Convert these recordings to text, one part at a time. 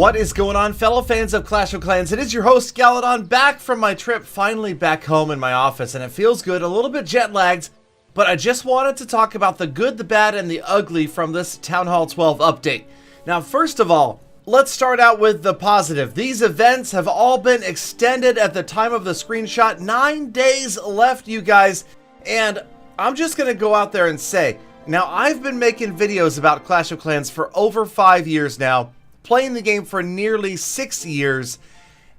What is going on, fellow fans of Clash of Clans? It is your host, Galadon, back from my trip, finally back home in my office, and it feels good, a little bit jet-lagged, but I just wanted to talk about the good, the bad, and the ugly from this Town Hall 12 update. Now, first of all, let's start out with the positive. These events have all been extended at the time of the screenshot. 9 days left, you guys, and I'm just going to go out there and say, now, I've been making videos about Clash of Clans for over 5 years now, playing the game for nearly 6 years,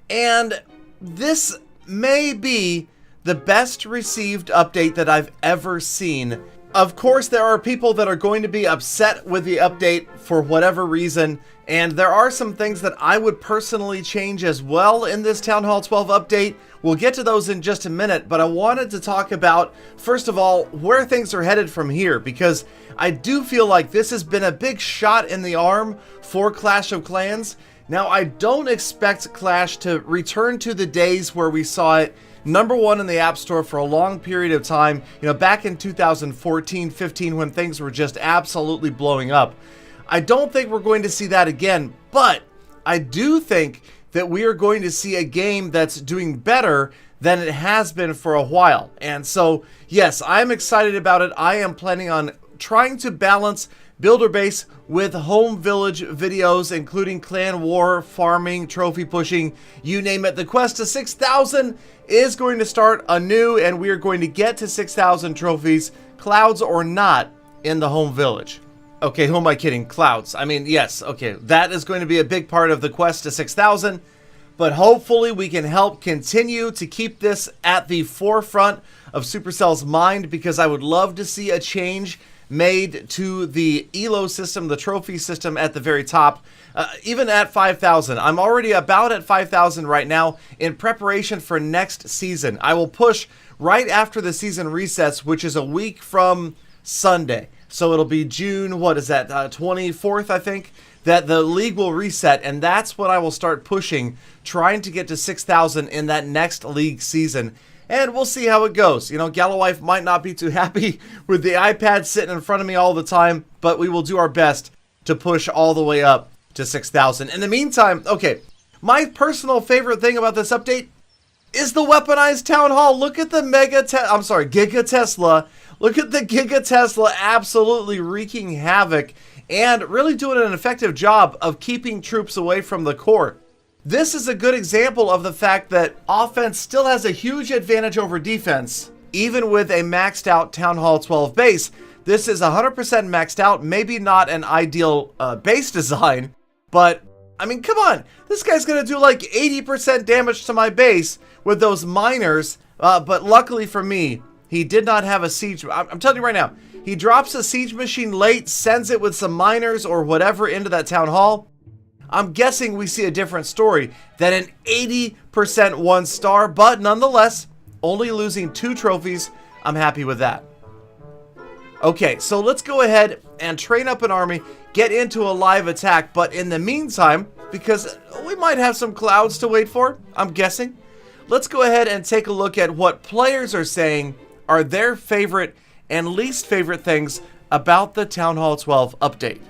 and this may be the best received update that I've ever seen. Of course, there are people that are going to be upset with the update for whatever reason, and there are some things that I would personally change as well in this Town Hall 12 update. We'll get to those in just a minute, but I wanted to talk about, first of all, where things are headed from here, because I do feel like this has been a big shot in the arm for Clash of Clans. Now, I don't expect Clash to return to the days where we saw it #1 in the App Store for a long period of time, you know, back in 2014-15 when things were just absolutely blowing up. I don't think we're going to see that again, but I do think that we are going to see a game that's doing better than it has been for a while. And so, yes, I'm excited about it. I am planning on trying to balance builder base with home village videos, including clan war, farming, trophy pushing, you name it. The quest to 6,000 is going to start anew, and we are going to get to 6,000 trophies, clouds or not, in the home village. Okay, who am I kidding? Clouds. I mean, yes, okay, that is going to be a big part of the quest to 6,000, but hopefully we can help continue to keep this at the forefront of Supercell's mind, because I would love to see a change made to the ELO system, the trophy system at the very top, even at 5,000. I'm already about at 5,000 right now in preparation for next season. I will push right after the season resets, which is a week from Sunday. So it'll be June, what is that, 24th, I think, that the league will reset, and that's when I will start pushing, trying to get to 6,000 in that next league season. And we'll see how it goes. You know, Galawife might not be too happy with the iPad sitting in front of me all the time, but we will do our best to push all the way up to 6,000. In the meantime, okay, my personal favorite thing about this update is the weaponized Town Hall. Look at the Giga Tesla. Look at the Giga Tesla absolutely wreaking havoc and really doing an effective job of keeping troops away from the core. This is a good example of the fact that offense still has a huge advantage over defense, even with a maxed out Town Hall 12 base. This is 100% maxed out, maybe not an ideal base design, but I mean, come on, this guy's gonna do like 80% damage to my base with those miners, but luckily for me, he did not have a siege. I'm telling you right now, he drops a siege machine late, sends it with some miners or whatever into that Town Hall. I'm guessing we see a different story than an 80% 1-star, but nonetheless, only losing 2 trophies. I'm happy with that. Okay, so let's go ahead and train up an army, get into a live attack, but in the meantime, because we might have some clouds to wait for, I'm guessing, let's go ahead and take a look at what players are saying are their favorite and least favorite things about the Town Hall 12 update.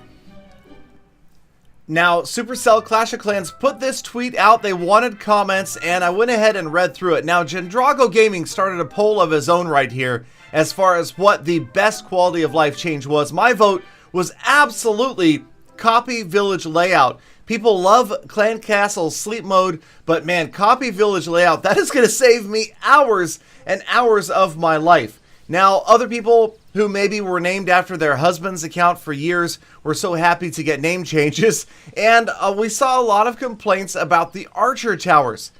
Now, Supercell Clash of Clans put this tweet out. They wanted comments, and I went ahead and read through it. Now, Jendrago Gaming started a poll of his own right here as far as what the best quality of life change was. My vote was absolutely copy village layout. People love Clan Castle sleep mode, but man, copy village layout, that is going to save me hours and hours of my life. Now, other people who maybe were named after their husband's account for years were so happy to get name changes, and we saw a lot of complaints about the archer towers.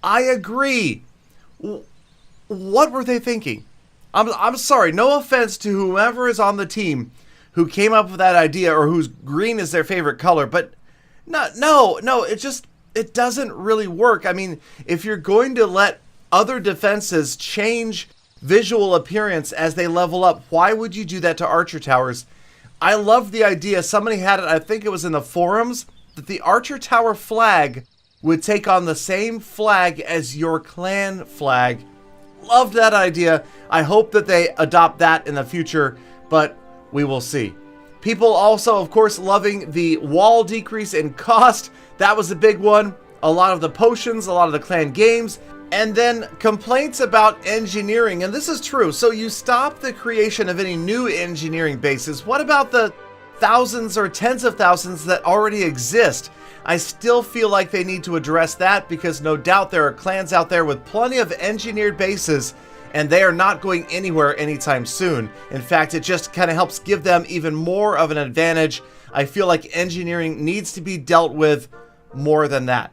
I agree. What were they thinking? I'm sorry, no offense to whoever is on the team who came up with that idea or whose green is their favorite color, but no, it doesn't really work. I mean, if you're going to let other defenses change visual appearance as they level up, why would you do that to archer towers? I love the idea. Somebody had it, I think it was in the forums, that the archer tower flag would take on the same flag as your clan flag. Loved that idea. I hope that they adopt that in the future, but we will see. People also, of course, loving the wall decrease in cost. That was a big one. A lot of the potions, a lot of the clan games, and then complaints about engineering. And this is true. So you stop the creation of any new engineering bases. What about the thousands or tens of thousands that already exist? I still feel like they need to address that, because no doubt there are clans out there with plenty of engineered bases, and they are not going anywhere anytime soon. In fact, it just kind of helps give them even more of an advantage. I feel like engineering needs to be dealt with more than that.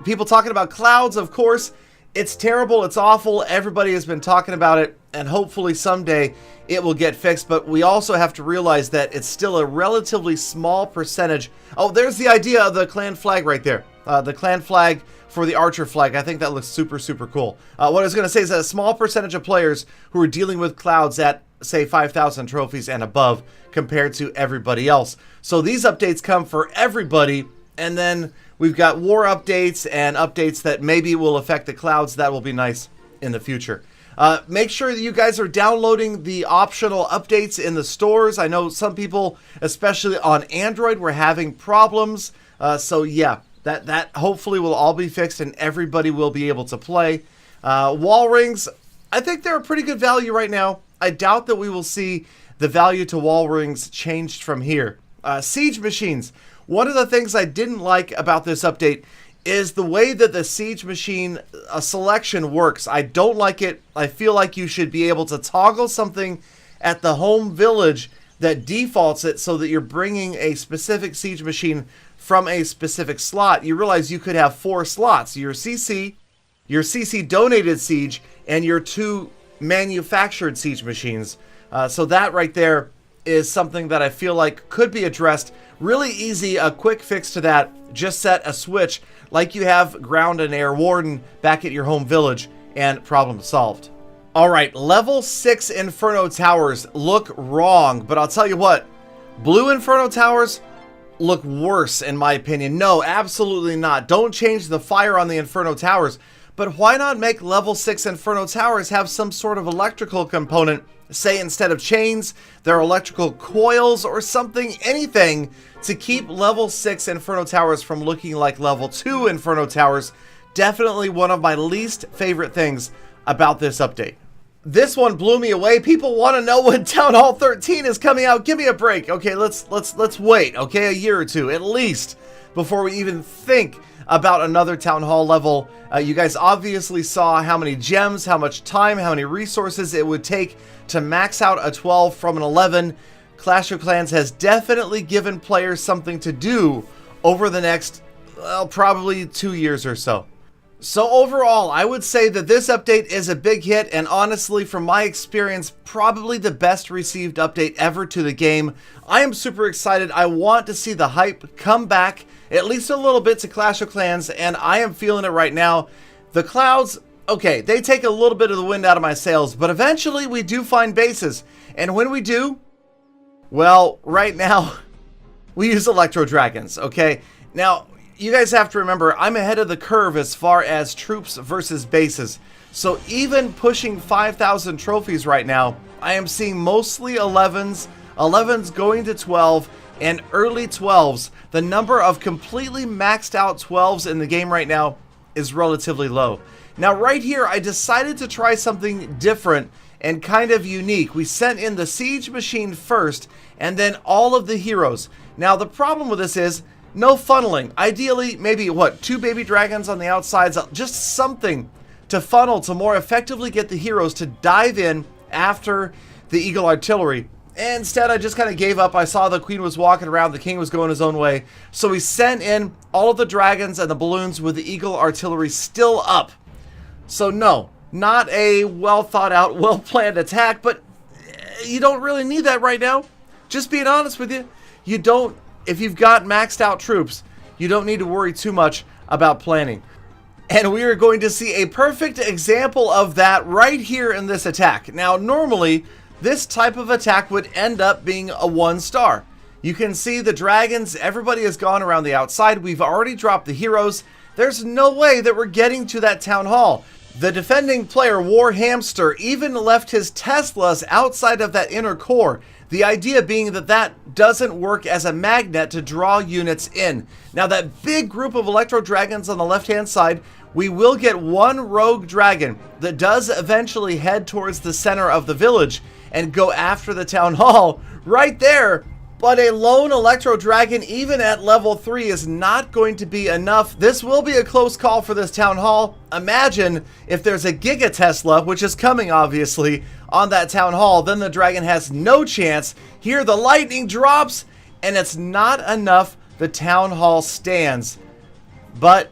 People talking about clouds, of course. It's terrible, it's awful, everybody has been talking about it, and hopefully someday it will get fixed, but we also have to realize that it's still a relatively small percentage. Oh, there's the idea of the clan flag right there. The clan flag for the archer flag. I think that looks super, super cool. What I was going to say is that a small percentage of players who are dealing with clouds at, say, 5,000 trophies and above compared to everybody else. So these updates come for everybody, and then we've got war updates and updates that maybe will affect the clouds. That will be nice in the future. Make sure that you guys are downloading the optional updates in the stores. I know some people, especially on Android, were having problems. So yeah, that hopefully will all be fixed and everybody will be able to play. Wall rings, I think they're a pretty good value right now. I doubt that we will see the value to wall rings changed from here. Siege machines. One of the things I didn't like about this update is the way that the siege machine selection works. I don't like it. I feel like you should be able to toggle something at the home village that defaults it so that you're bringing a specific siege machine from a specific slot. You realize you could have 4 slots: your CC donated siege, and your 2 manufactured siege machines. So that right there is something that I feel like could be addressed. Really easy, a quick fix to that. Just set a switch like you have ground and air warden back at your home village, and problem solved. All right, level 6 Inferno Towers look wrong, but I'll tell you what, blue Inferno Towers look worse in my opinion. No, absolutely not. Don't change the fire on the Inferno Towers, but why not make level 6 Inferno Towers have some sort of electrical component? Say instead of chains, there are electrical coils or something, anything to keep level 6 Inferno Towers from looking like level 2 Inferno Towers. Definitely one of my least favorite things about this update. This one blew me away. People want to know when Town Hall 13 is coming out. Give me a break. Okay, let's wait, okay, a year or two at least before we even think about another Town Hall level. You guys obviously saw how many gems, how much time, how many resources it would take to max out a 12 from an 11. Clash of Clans has definitely given players something to do over the next, well, probably 2 years or so. So overall, I would say that this update is a big hit, and honestly, from my experience, probably the best received update ever to the game. I am super excited. I want to see the hype come back at least a little bit to Clash of Clans, and I am feeling it right now. The clouds, okay, they take a little bit of the wind out of my sails, but eventually we do find bases. And when we do, well, right now, we use Electro Dragons, okay? Now, you guys have to remember, I'm ahead of the curve as far as troops versus bases. So even pushing 5,000 trophies right now, I am seeing mostly 11s, 11s going to 12, and early 12s. The number of completely maxed out 12s in the game right now is relatively low. Now right here, I decided to try something different and kind of unique. We sent in the siege machine first, and then all of the heroes. Now the problem with this is, no funneling. Ideally, maybe, what, 2 baby dragons on the outsides, just something to funnel to more effectively get the heroes to dive in after the Eagle Artillery. Instead, I just kind of gave up. I saw the queen was walking around, the king was going his own way. So we sent in all of the dragons and the balloons with the Eagle Artillery still up. So no, not a well thought out, well planned attack, but you don't really need that right now. Just being honest with you, you don't. If you've got maxed out troops, you don't need to worry too much about planning. And we are going to see a perfect example of that right here in this attack. Now, normally, this type of attack would end up being a 1-star. You can see the dragons, everybody has gone around the outside. We've already dropped the heroes. There's no way that we're getting to that town hall. The defending player, War Hamster, even left his Teslas outside of that inner core. The idea being that that doesn't work as a magnet to draw units in. Now that big group of Electro Dragons on the left-hand side, we will get one rogue dragon that does eventually head towards the center of the village and go after the town hall right there. But a lone Electro Dragon, even at level 3, is not going to be enough. This will be a close call for this town hall. Imagine if there's a Giga Tesla, which is coming obviously, on that town hall, then the dragon has no chance. Here the lightning drops, and it's not enough. The town hall stands. But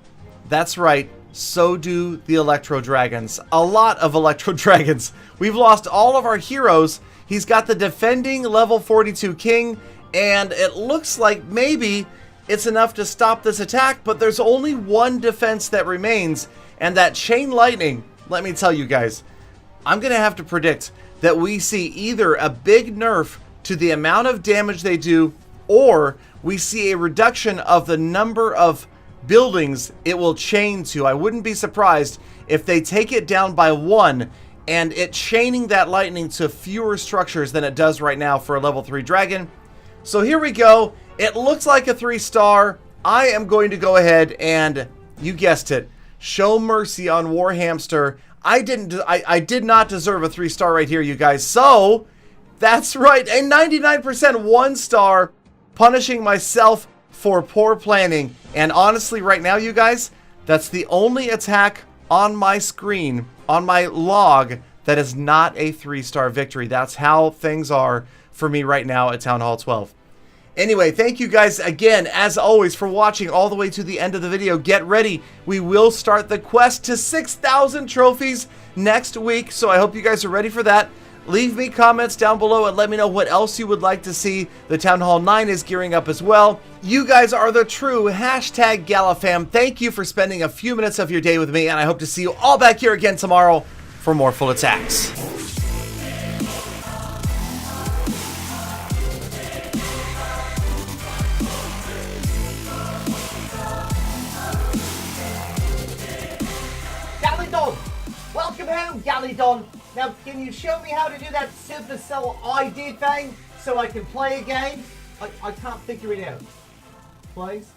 that's right, so do the Electro Dragons. A lot of Electro Dragons. We've lost all of our heroes. He's got the defending level 42 king, and it looks like maybe it's enough to stop this attack, but there's only one defense that remains, and that chain lightning, let me tell you guys, I'm going to have to predict that we see either a big nerf to the amount of damage they do, or we see a reduction of the number of buildings it will chain to. I wouldn't be surprised if they take it down by 1, and it chaining that lightning to fewer structures than it does right now for a level 3 dragon. So here we go. It looks like a 3-star. I am going to go ahead and, you guessed it, show mercy on Warhamster. I did not deserve a 3-star right here, you guys. So that's right, a 99% 1-star, punishing myself for poor planning. And honestly, right now, you guys, that's the only attack on my screen, on my log, that is not a 3-star victory. That's how things are for me right now at Town Hall 12. Anyway, thank you guys again, as always, for watching all the way to the end of the video. Get ready. We will start the quest to 6,000 trophies next week, so I hope you guys are ready for that. Leave me comments down below and let me know what else you would like to see. The Town Hall 9 is gearing up as well. You guys are the true #GalaFam. Thank you for spending a few minutes of your day with me, and I hope to see you all back here again tomorrow for more full attacks. Welcome home, Galidon. Now, can you show me how to do that Supercell ID thing so I can play a game? I can't figure it out. Please?